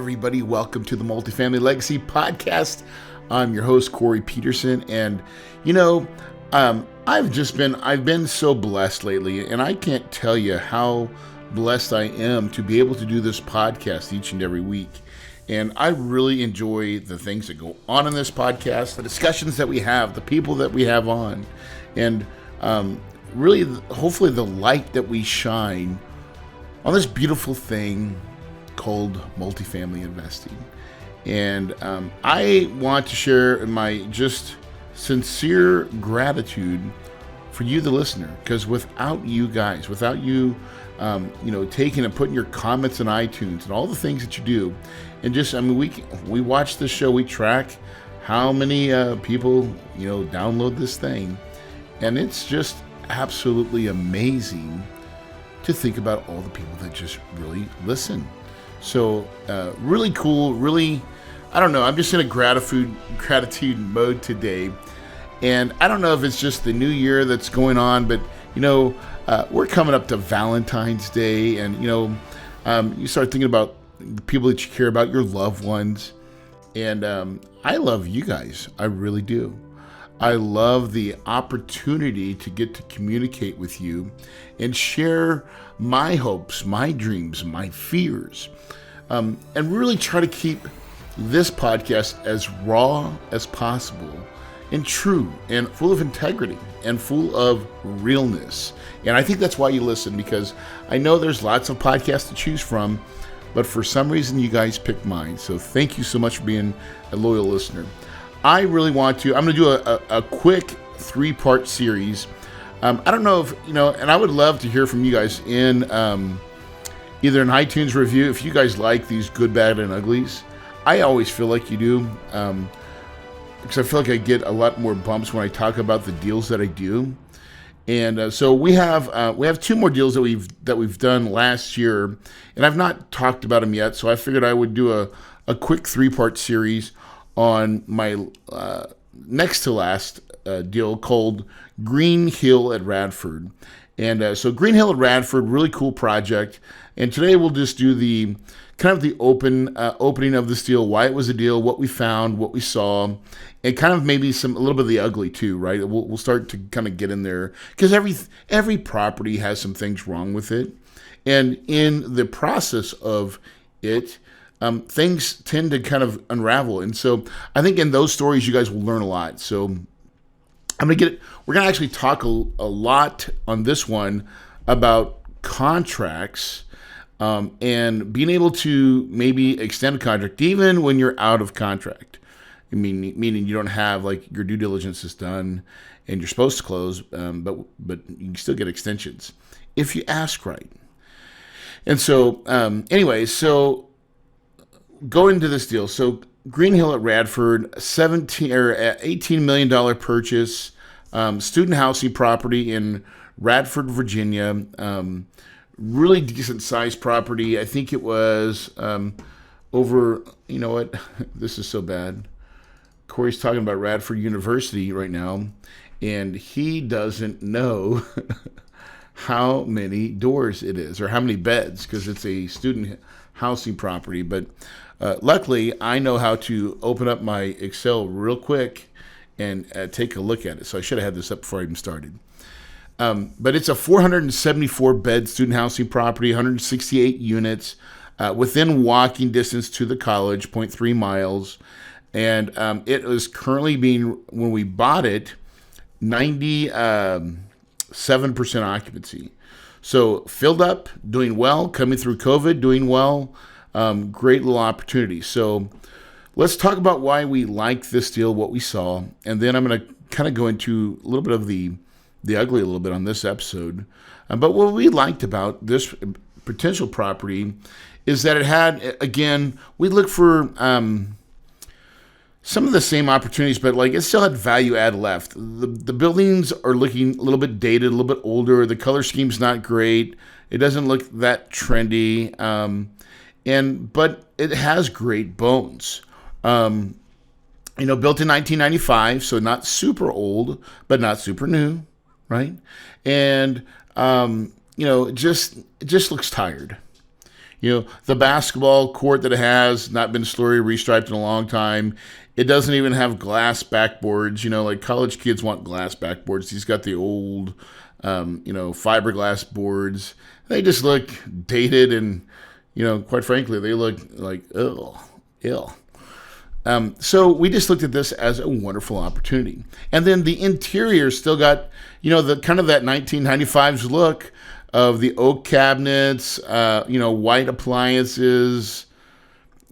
everybody. Welcome to the Multifamily Legacy Podcast. I'm your host, Corey Peterson. And, I've been so blessed lately, and I can't tell you how blessed I am to be able to do this podcast each and every week. And I really enjoy the things that go on in this podcast, the discussions that we have, the people that we have on, and really, hopefully, the light that we shine on this beautiful thing called multifamily investing. And I want to share my just sincere gratitude for you, the listener, because without you guys, without you, taking and putting your comments on iTunes and all the things that you do, and just, we watch this show, we track how many people, download this thing, and it's just absolutely amazing to think about all the people that just really listen. So really cool, really, I don't know, I'm just in a gratitude mode today. And I don't know if it's just the new year that's going on, but, we're coming up to Valentine's Day, and, you start thinking about the people that you care about, your loved ones. And I love you guys. I really do. I love the opportunity to get to communicate with you and share my hopes, my dreams, my fears, and really try to keep this podcast as raw as possible and true and full of integrity and full of realness. And I think that's why you listen, because I know there's lots of podcasts to choose from, but for some reason you guys picked mine. So thank you so much for being a loyal listener. I really want to, I'm going to do a quick 3-part series. I don't know if, and I would love to hear from you guys in either an iTunes review, if you guys like these good, bad, and uglies. I always feel like you do, because I feel like I get a lot more bumps when I talk about the deals that I do. And so we have 2 more deals that we've done last year, and I've not talked about them yet. So I figured I would do a quick 3-part series on my next to last deal called Greenhill at Radford. And so Greenhill at Radford, really cool project. And today we'll just do the kind of the opening of this deal, why it was a deal, what we found, what we saw, and kind of maybe a little bit of the ugly too, right? We'll start to kind of get in there, because every property has some things wrong with it. And in the process of it, things tend to kind of unravel. And so I think in those stories, you guys will learn a lot. So we're going to actually talk a lot on this one about contracts, and being able to maybe extend a contract even when you're out of contract. Meaning you don't have, like, your due diligence is done and you're supposed to close, but you can still get extensions if you ask right. And so, so go into this deal. So Greenhill at Radford, $18 million purchase, student housing property in Radford, Virginia. Really decent sized property. I think it was over, this is so bad. Corey's talking about Radford University right now, and he doesn't know how many doors it is or how many beds, because it's a student housing property. But luckily, I know how to open up my Excel real quick and take a look at it. So I should have had this up before I even started. But it's a 474-bed student housing property, 168 units, within walking distance to the college, 0.3 miles. And it was currently when we bought it, 97% occupancy. So filled up, doing well, coming through COVID, doing well. Great little opportunity. So let's talk about why we like this deal, what we saw. And then I'm going to kind of go into a little bit of the ugly a little bit on this episode. But what we liked about this potential property is that it had, again, we look for some of the same opportunities, but like it still had value add left. The buildings are looking a little bit dated, a little bit older. The color scheme's not great. It doesn't look that trendy. But it has great bones. Built in 1995, so not super old, but not super new, right? And it just looks tired. The basketball court that it has not been slurry restriped in a long time. It doesn't even have glass backboards. Like college kids want glass backboards. He's got the old, fiberglass boards. They just look dated and, quite frankly, they look like, ill. So we just looked at this as a wonderful opportunity. And then the interior still got, the kind of that 1995's look of the oak cabinets, white appliances,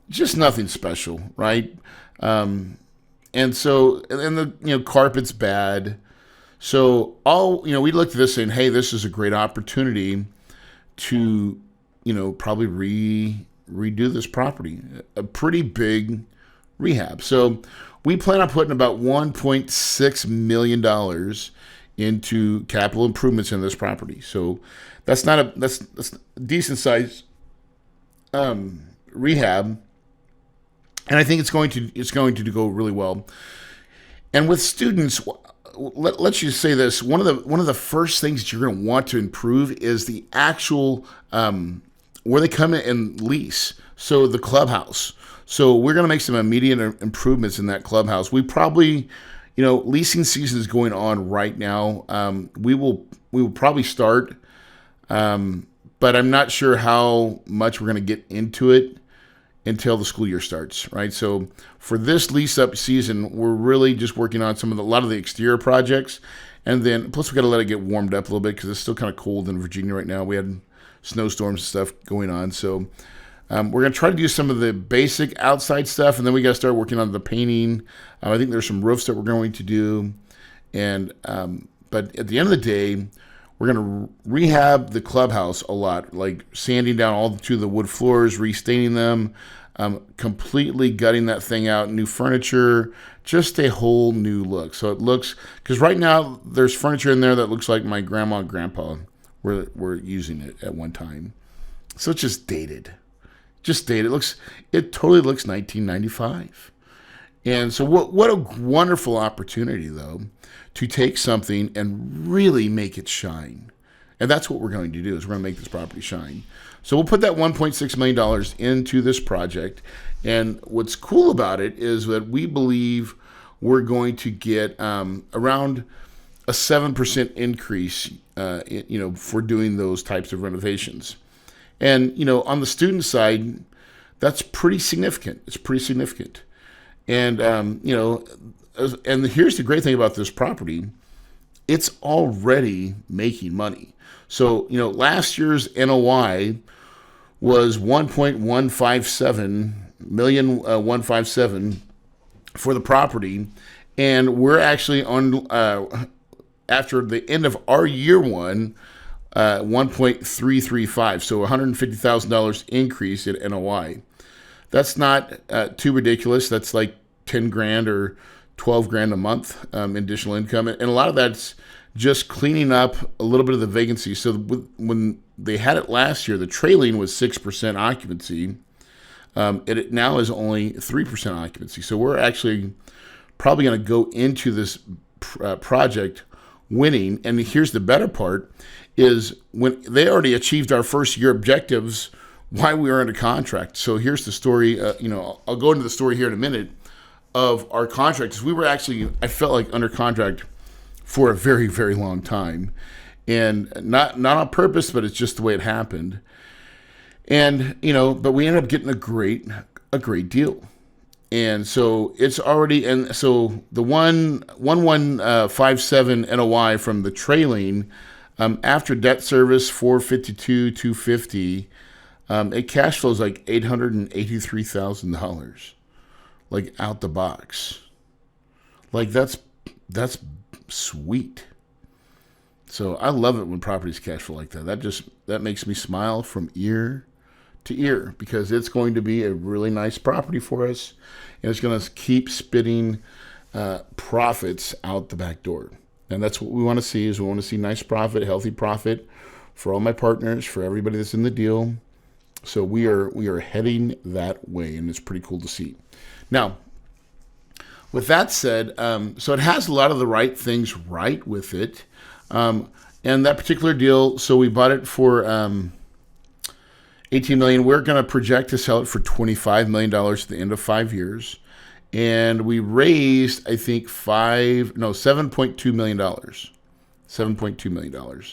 just nothing special, right? And the carpet's bad. So we looked at this saying, hey, this is a great opportunity to, probably redo this property, a pretty big rehab. So we plan on putting about $1.6 million into capital improvements in this property. So that's a decent size rehab, and I think it's going to go really well. And with students, let's just say this: one of the first things that you're going to want to improve is the actual where they come in and lease. So the clubhouse. So we're going to make some immediate improvements in that clubhouse. We probably, leasing season is going on right now. We will probably start, but I'm not sure how much we're going to get into it until the school year starts, right? So for this lease up season, we're really just working on a lot of the exterior projects, and then plus we got to let it get warmed up a little bit because it's still kind of cold in Virginia right now. We had snowstorms and stuff going on, so. We're going to try to do some of the basic outside stuff, and then we got to start working on the painting. I think there's some roofs that we're going to do. And but at the end of the day, we're going to rehab the clubhouse a lot, like sanding down all the wood floors, restaining them, completely gutting that thing out, new furniture, just a whole new look. So it looks, because right now there's furniture in there that looks like my grandma and grandpa were using it at one time. So it's just dated. It totally looks 1995. And so what a wonderful opportunity, though, to take something and really make it shine. And that's what we're going to do, is we're going to make this property shine. So we'll put that $1.6 million into this project. And what's cool about it is that we believe we're going to get around a 7% increase, for doing those types of renovations. And, on the student side, that's pretty significant. It's pretty significant. And, and here's the great thing about this property. It's already making money. So, last year's NOI was 1.157 for the property. And we're actually on, after the end of our year one, 1.335, so $150,000 increase in NOI. That's not too ridiculous. That's like 10 grand or 12 grand a month in additional income, and a lot of that's just cleaning up a little bit of the vacancy. So when they had it last year, the trailing was 6% occupancy. It now is only 3% occupancy. So we're actually probably going to go into this project winning. And here's the better part, is when they already achieved our first year objectives while we were under contract. So here's the story. I'll go into the story here in a minute of our contract. We were actually, I felt like, under contract for a very, very long time, and not on purpose, but it's just the way it happened. And but we ended up getting a great deal. And so it's already, and so the 1157 NOI from the trailing, after debt service, $452,250, it cash flows like $883,000, like out the box. Like that's sweet. So I love it when properties cash flow like that. That makes me smile from ear to ear, because it's going to be a really nice property for us, and it's going to keep spitting profits out the back door. And that's what we want to see, is we want to see nice profit, healthy profit for all my partners, for everybody that's in the deal. So we are heading that way, and it's pretty cool to see. Now, with that said, so it has a lot of the right things right with it. And that particular deal, so we bought it for $18 million. We're going to project to sell it for $25 million at the end of 5 years. And we raised, I think, $7.2 million. $7.2 million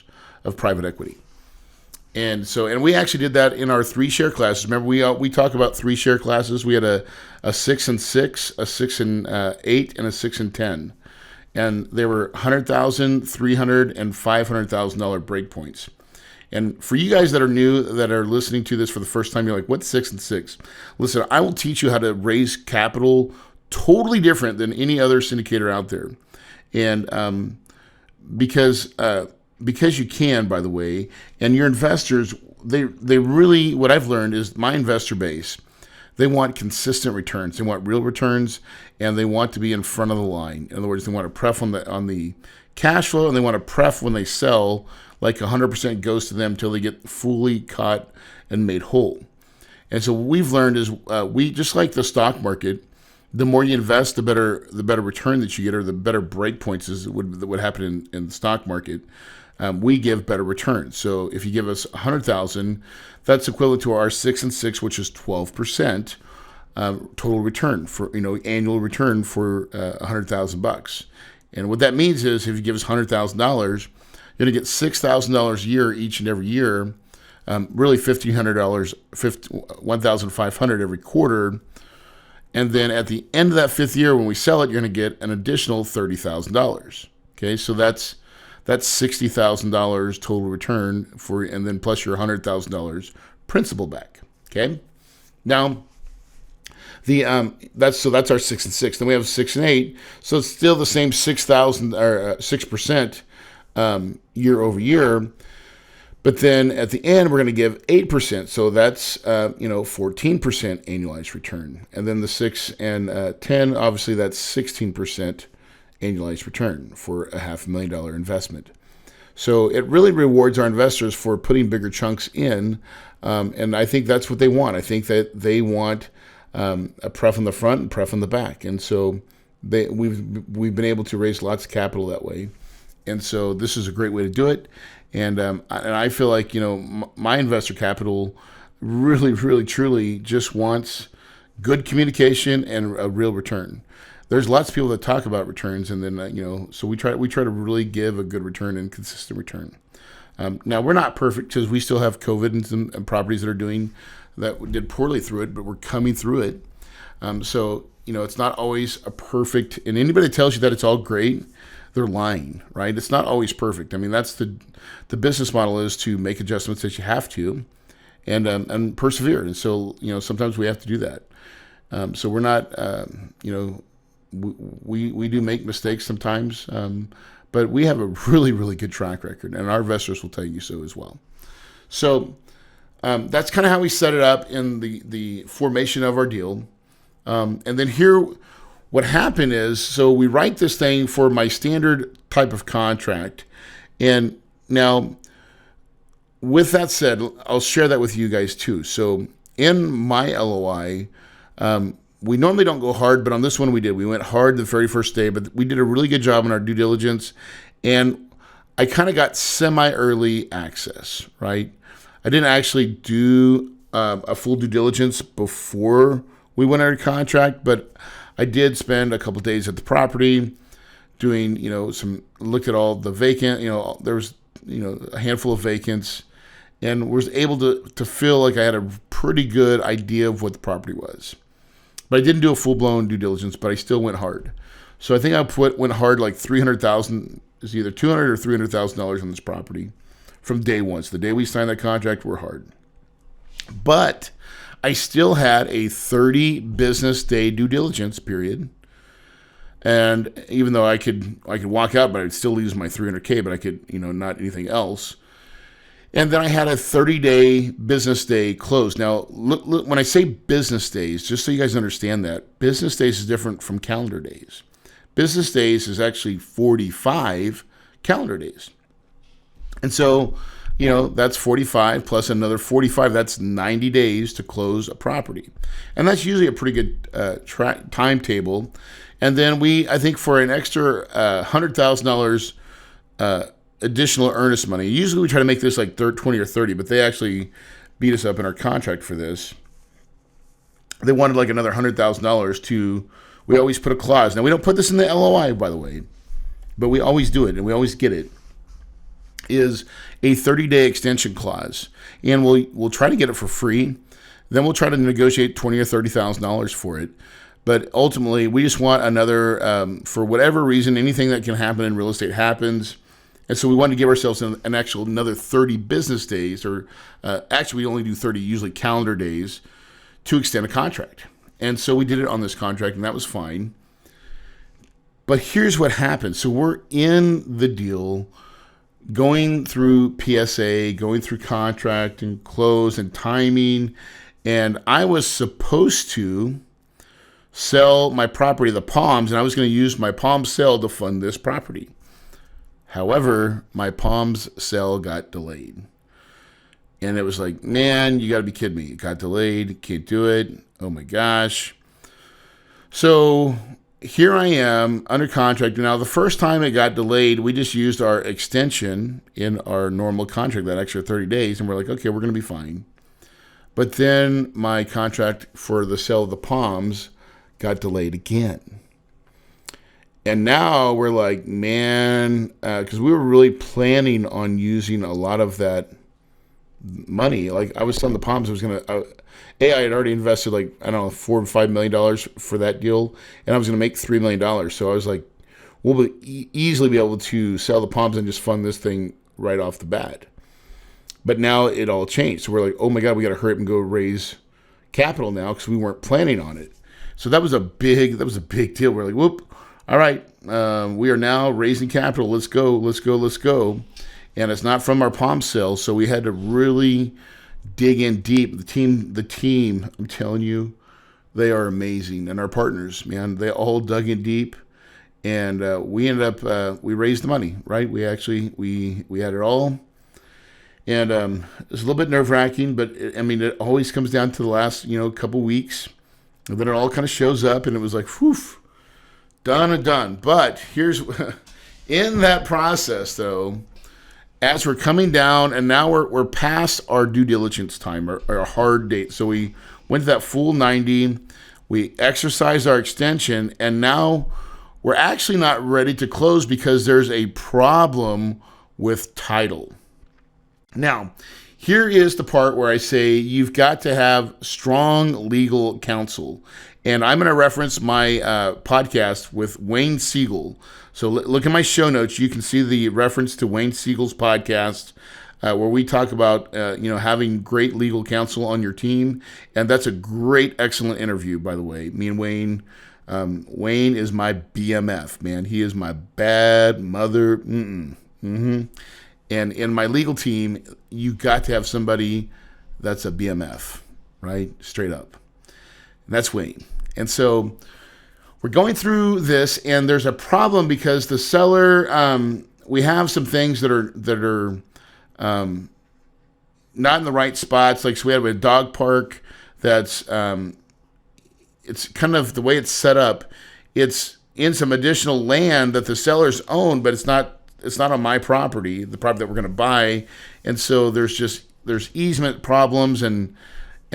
of private equity. And we actually did that in our 3 share classes. Remember, we talk about 3 share classes. We had a 6 and 6, a 6 and 8, and a 6 and 10. And there were $100,000, $300,000, and $500,000 break points. And for you guys that are new, that are listening to this for the first time, you're like, what's 6 and 6? Listen, I will teach you how to raise capital totally different than any other syndicator out there. And because you can, by the way, and your investors, they really, what I've learned is my investor base, they want consistent returns. They want real returns, and they want to be in front of the line. In other words, they want to pref on the cash flow, and they want to pref when they sell, like 100% goes to them until they get fully caught and made whole. And so what we've learned is we, just like the stock market, the more you invest, the better return that you get, or the better break points is that would happen in the stock market. We give better returns. So if you give us $100,000, that's equivalent to our 6 and 6, which is 12% total return for annual return for $100,000. And what that means is if you give us $100,000, you're going to get $6,000 a year each and every year. Really $1,500, $1,500 every quarter. And then at the end of that 5th year, when we sell it, you're going to get an additional $30,000. Okay, so that's $60,000 total return and then plus your $100,000 principal back. Okay, now that's our 6 and 6. Then we have 6 and 8, so it's still the same 6,000 or 6% year over year. But then at the end, we're going to give 8%. So that's, 14% annualized return. And then the 6 and 10, obviously that's 16% annualized return for a $500,000 investment. So it really rewards our investors for putting bigger chunks in. And I think that's what they want. I think that they want a pref on the front and pref on the back. And so we've been able to raise lots of capital that way. And so this is a great way to do it. And I feel like, my investor capital really, really, truly just wants good communication and a real return. There's lots of people that talk about returns, and then, so we try to really give a good return and consistent return. Now, we're not perfect because we still have COVID and some properties that did poorly through it, but we're coming through it. So, it's not always a perfect, and anybody that tells you that it's all great, they're lying, right? It's not always perfect. I mean, that's the business model is to make adjustments that you have to, and persevere. And so, sometimes we have to do that. So we're not, we do make mistakes sometimes, but we have a really, really good track record, and our investors will tell you so as well. So that's kind of how we set it up in the formation of our deal. And then here, what happened is, so we write this thing for my standard type of contract. And now, with that said, I'll share that with you guys too. So in my LOI, we normally don't go hard, but on this one we did. We went hard the very first day, but we did a really good job in our due diligence. And I kind of got semi-early access, right? I didn't actually do a full due diligence before we went under contract, but I did spend a couple of days at the property doing, looked at all the vacant, there was, a handful of vacants, and was able to feel like I had a pretty good idea of what the property was. But I didn't do a full-blown due diligence, but I still went hard. So I think I went hard like $300,000, is either $200,000 or $300,000 on this property from day one. So the day we signed that contract, we're hard. But I still had a 30 business day due diligence period. And even though I could walk out, but I'd still lose my $300K, but I could, not anything else. And then I had a 30-day business day close. Now, look, when I say business days, just so you guys understand that, business days is different from calendar days. Business days is actually 45 calendar days. And so, that's 45 plus another 45. That's 90 days to close a property. And that's usually a pretty good timetable. And then I think for an extra $100,000 additional earnest money, usually we try to make this like 20 or 30, but they actually beat us up in our contract for this. They wanted like another $100,000 to, we always put a clause. Now, we don't put this in the LOI, by the way, but we always do it, and we always get it, is a 30-day extension clause. And we'll try to get it for free. Then we'll try to negotiate $20,000 or $30,000 for it. But ultimately, we just want another, for whatever reason, anything that can happen in real estate happens. And so we wanted to give ourselves an actual another 30 business days, or actually we only do 30 usually calendar days, to extend a contract. And so we did it on this contract, and that was fine. But here's what happened. So we're in the deal, going through PSA, going through contract and close and timing. And I was supposed to sell my property, the Palms, and I was going to use my Palms sale to fund this property. However, my Palms sale got delayed. And it was like, man, you got to be kidding me. It got delayed. Can't do it. Oh, my gosh. So here I am under contract. Now, the first time it got delayed, we just used our extension in our normal contract, that extra 30 days. And we're like, okay, we're going to be fine. But then my contract for the sale of the Palms got delayed again. And now we're like, man, because we were really planning on using a lot of that money. Like I was telling the Palms, I was going to, I had already invested like, I don't know, $4 or $5 million for that deal. And I was going to make $3 million. So I was like, we'll easily be able to sell the Palms and just fund this thing right off the bat. But now it all changed. So we're like, oh my God, we got to hurry up and go raise capital now because we weren't planning on it. So that was a big deal. We're like, whoop. All right, we are now raising capital. Let's go. And it's not from our Palm sale, so we had to really dig in deep. The team, I'm telling you, they are amazing. And our partners, man, they all dug in deep. And we ended up, we raised the money, right? We had it all. And it's a little bit nerve-wracking, but it always comes down to the last, couple weeks. And then it all kind of shows up, and it was like, whew. Done and done. But here's, in that process, though, as we're coming down, and now we're past our due diligence time, our hard date. So we went to that full 90. We exercised our extension, and now we're actually not ready to close because there's a problem with title. Now, here is the part where I say you've got to have strong legal counsel. And I'm going to reference my podcast with Wayne Siegel. So look at my show notes. You can see the reference to Wayne Siegel's podcast where we talk about, having great legal counsel on your team. And that's a great, excellent interview, by the way. Me and Wayne. Wayne is my BMF, man. He is my bad mother. And in my legal team, you got to have somebody that's a BMF, right? Straight up. And that's Wayne. And so we're going through this, and there's a problem because the seller, we have some things that are not in the right spots. Like, so we have a dog park that's, it's kind of the way it's set up. It's in some additional land that the sellers own, but it's not on my property, the property that we're going to buy. And so there's easement problems, and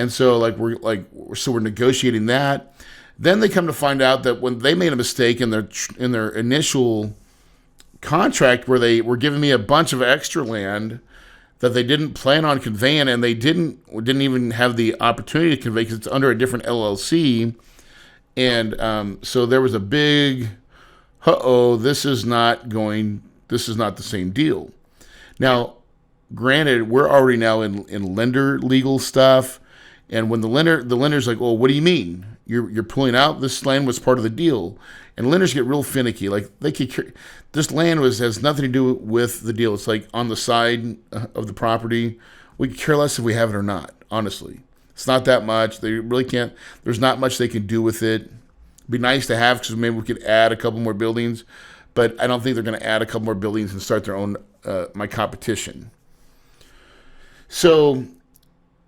so we're negotiating that. Then they come to find out that when they made a mistake in their initial contract, where they were giving me a bunch of extra land that they didn't plan on conveying, and they didn't even have the opportunity to convey because it's under a different LLC. And so there was a big, this is not the same deal. Now, granted, we're already now in lender legal stuff. And when the lender's like, well, what do you mean? You're pulling out? This land was part of the deal. And lenders get real finicky. Like, this land has nothing to do with the deal. It's like on the side of the property. We could care less if we have it or not, honestly. It's not that much. They really can't. There's not much they can do with it. It'd be nice to have because maybe we could add a couple more buildings. But I don't think they're going to add a couple more buildings and start their own, my competition. So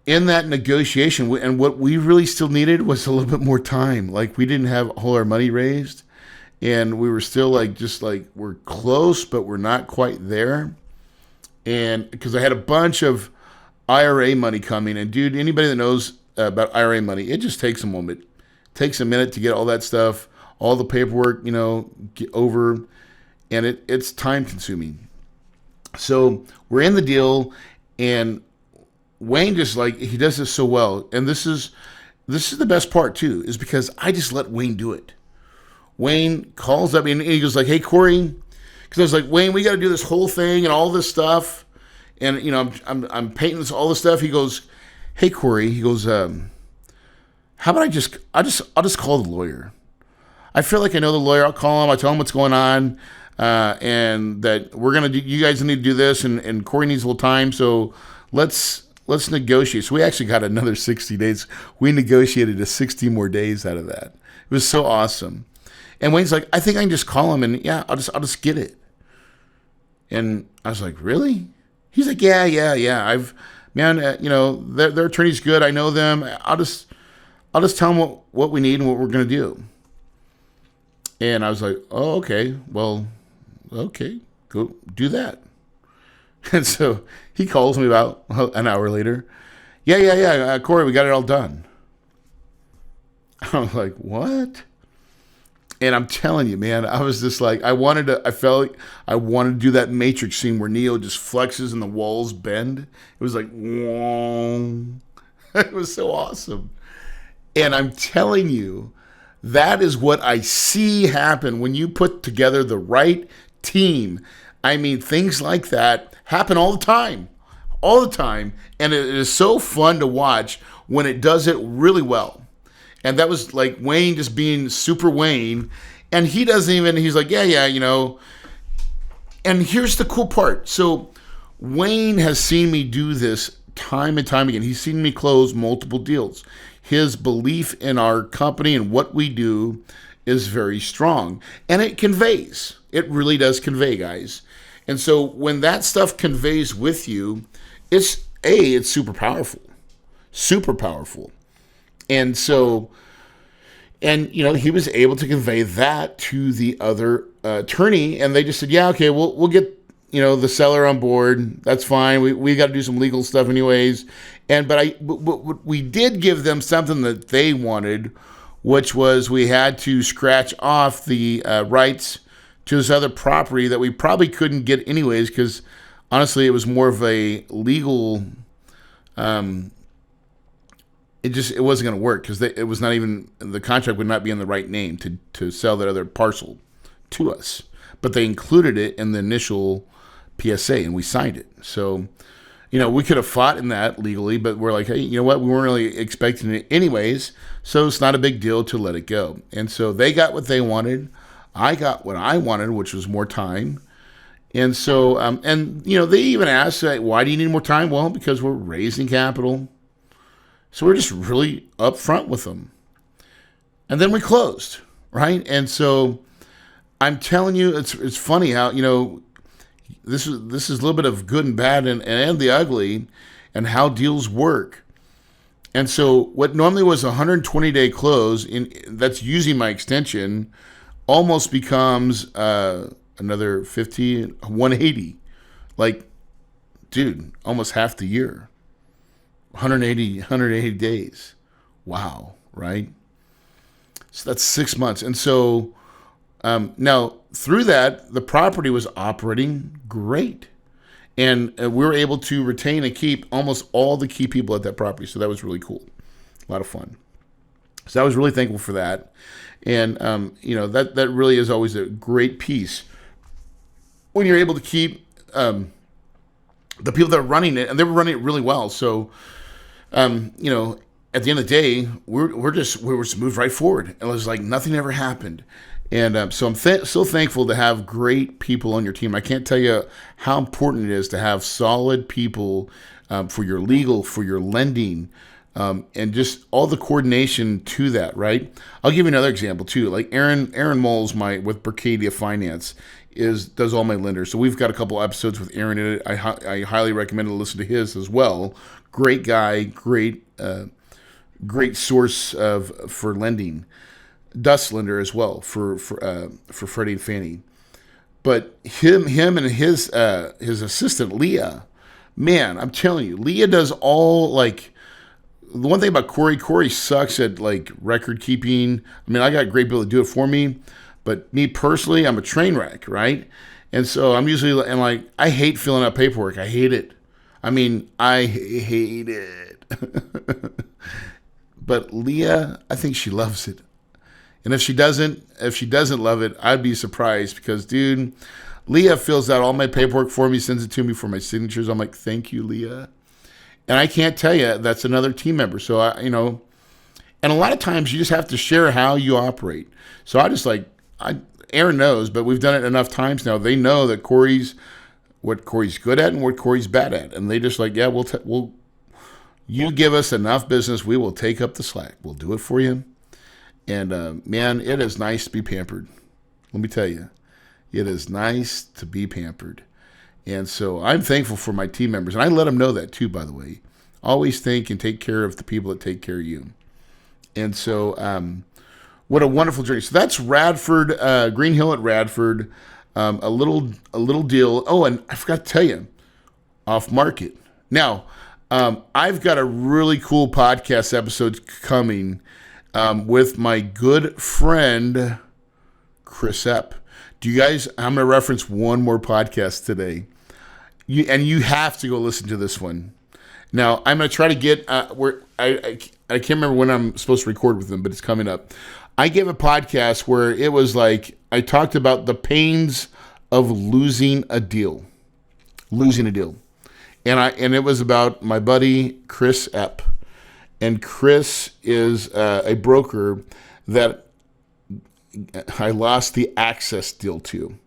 in that negotiation, and what we really still needed was a little bit more time. Like, we didn't have all our money raised, and we were still we're close, but we're not quite there. And because I had a bunch of IRA money coming. And dude, anybody that knows about IRA money, it just takes a moment. It takes a minute to get all that stuff, all the paperwork, get over, and it's time consuming. So we're in the deal, and Wayne just he does this so well. And this is the best part too, is because I just let Wayne do it. Wayne calls up and he goes like, "Hey Corey," because I was like, "Wayne, we got to do this whole thing and all this stuff." And I'm painting all this stuff. He goes, "Hey Corey," he goes, "How about I'll just call the lawyer. I feel like I know the lawyer. I'll call him. I tell him what's going on, and that you guys need to do this, and Corey needs a little time. So let's negotiate." So we actually got another 60 days. We negotiated 60 more days out of that. It was so awesome. And Wayne's like, "I think I can just call him, and yeah, I'll just get it." And I was like, "Really?" He's like, yeah. Their attorney's good. I know them. I'll just tell them what we need and what we're going to do. And I was like, "Oh, okay. Well, okay, go do that." And so he calls me about an hour later. Yeah. Corey, we got it all done. I was like, "What?" And I'm telling you, man, I was just like, I felt like I wanted to do that Matrix scene where Neo just flexes and the walls bend. It was like, whoa. It was so awesome. And I'm telling you, that is what I see happen when you put together the right team. I mean, things like that happen all the time. And it is so fun to watch when it does it really well. And that was like Wayne just being super Wayne. And he's like, yeah. And here's the cool part. So Wayne has seen me do this time and time again. He's seen me close multiple deals. His belief in our company and what we do is very strong. And it conveys. It really does convey, guys. And so when that stuff conveys with you, it's super powerful. Super powerful. And so, he was able to convey that to the other attorney, and they just said, "Yeah, okay, we'll get, the seller on board. That's fine. We got to do some legal stuff anyways." But we did give them something that they wanted, which was we had to scratch off the rights to this other property that we probably couldn't get anyways, because honestly, it was more of a legal. It wasn't going to work because it was not even, the contract would not be in the right name to sell that other parcel to us. But they included it in the initial PSA and we signed it. So, we could have fought in that legally, but we're like, hey, you know what? We weren't really expecting it anyways. So it's not a big deal to let it go. And so they got what they wanted. I got what I wanted, which was more time. And so, they even asked, why do you need more time? Well, because we're raising capital. So we're just really upfront with them. And then we closed, right? And so I'm telling you, it's funny how, this is a little bit of good and bad and the ugly and how deals work. And so what normally was a 120-day close, that's using my extension, almost becomes another 180. Like, dude, almost half the year. 180 days. Wow, right? So that's 6 months. And so now through that, the property was operating great. And we were able to retain and keep almost all the key people at that property. So that was really cool. A lot of fun. So I was really thankful for that. And, that really is always a great piece when you're able to keep the people that are running it, and they were running it really well. So, at the end of the day, we just moved right forward. And it was like nothing ever happened. And so I'm so thankful to have great people on your team. I can't tell you how important it is to have solid people for your legal, for your lending, and just all the coordination to that, right? I'll give you another example too. Like Aaron Moles, with Berkadia Finance, does all my lenders. So we've got a couple episodes with Aaron in it. I highly recommend to listen to his as well. Great guy, great source for lending. Dust lender as well for Freddie and Fannie. But him and his assistant Leah, man, I'm telling you, Leah does all, like, the one thing about Corey sucks at, like, record keeping. I mean, I got great people to do it for me, but me personally, I'm a train wreck, right? And so I'm usually, and like, I hate filling out paperwork. I hate it. I mean, I hate it. But Leah, I think she loves it. And if she doesn't love it, I'd be surprised because, dude, Leah fills out all my paperwork for me, sends it to me for my signatures. I'm like, thank you, Leah. And I can't tell you, that's another team member. So, and a lot of times you just have to share how you operate. So Aaron knows, but we've done it enough times now. They know that what Corey's good at and what Corey's bad at. And they just like, yeah, you give us enough business, we will take up the slack. We'll do it for you. And man, it is nice to be pampered. Let me tell you. It is nice to be pampered. And so I'm thankful for my team members. And I let them know that too, by the way. Always think and take care of the people that take care of you. And so what a wonderful journey. So that's Radford, Greenhill at Radford. A little deal. Oh, and I forgot to tell you, off market. Now, I've got a really cool podcast episode coming with my good friend, Chris Epp. I'm going to reference one more podcast today. You have to go listen to this one. Now, I'm going to try to get where I can't remember when I'm supposed to record with them, but it's coming up. I gave a podcast where it was like I talked about the pains of losing a deal. And it was about my buddy Chris Epp. And Chris is a broker that I lost the access deal to.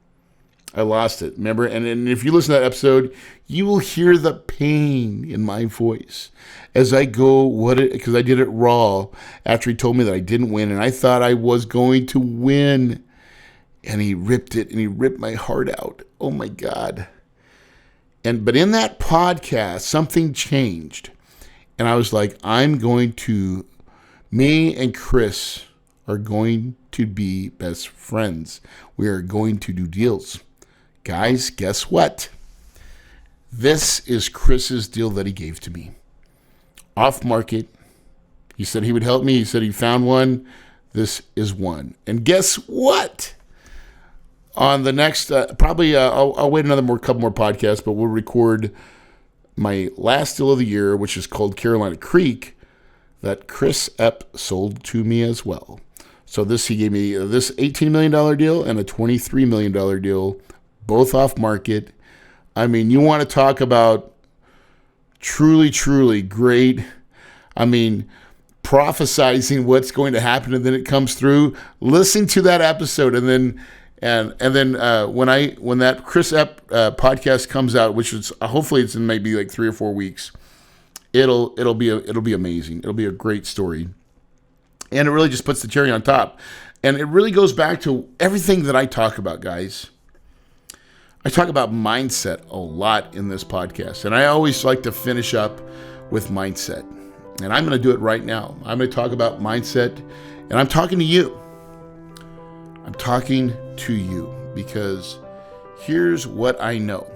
I lost it, remember? And if you listen to that episode, you will hear the pain in my voice as I go, because I did it raw after he told me that I didn't win, and I thought I was going to win. And he ripped it, and he ripped my heart out. Oh my God. But in that podcast, something changed. And I was like, me and Chris are going to be best friends. We are going to do deals. Guys, guess what? This is Chris's deal that he gave to me. Off market. He said he would help me. He said he found one. This is one. And guess what? On the next, I'll wait couple more podcasts, but we'll record my last deal of the year, which is called Carolina Creek, that Chris Epp sold to me as well. So he gave me this $18 million deal and a $23 million deal, both off market. I mean, you want to talk about truly, truly great. I mean, prophesizing what's going to happen and then it comes through. Listen to that episode and then when that Chris Epp podcast comes out, which is hopefully it's in maybe like 3 or 4 weeks, it'll be amazing. It'll be a great story. And it really just puts the cherry on top. And it really goes back to everything that I talk about, guys. I talk about mindset a lot in this podcast. And I always like to finish up with mindset. And I'm going to do it right now. I'm going to talk about mindset. And I'm talking to you. I'm talking to you because here's what I know.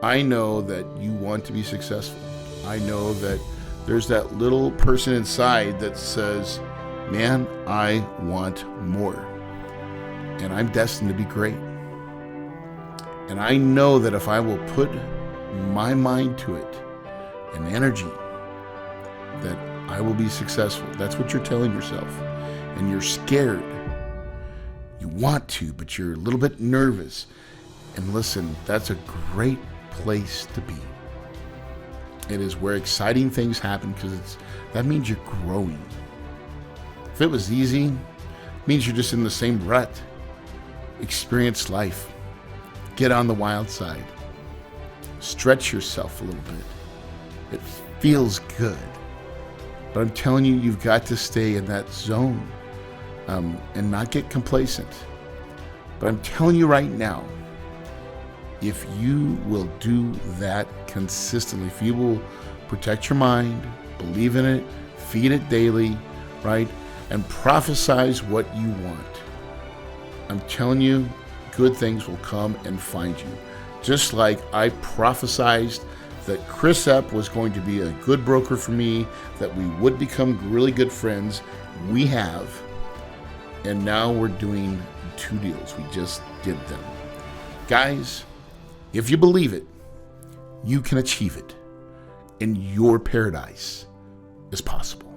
I know that you want to be successful. I know that there's that little person inside that says, man, I want more. And I'm destined to be great. And I know that if I will put my mind to it and energy, that I will be successful. That's what you're telling yourself. And you're scared. You want to, but you're a little bit nervous. And listen, that's a great place to be. It is where exciting things happen because that means you're growing. If it was easy, it means you're just in the same rut. Experience life. Get on the wild side. Stretch yourself a little bit. It feels good. But I'm telling you, you've got to stay in that zone and not get complacent. But I'm telling you right now, if you will do that consistently, if you will protect your mind, believe in it, feed it daily, right, and prophesize what you want, I'm telling you, good things will come and find you. Just like I prophesized that Chris Epp was going to be a good broker for me, that we would become really good friends. We have. And now we're doing 2 deals. We just did them. Guys, if you believe it, you can achieve it. And your paradise is possible.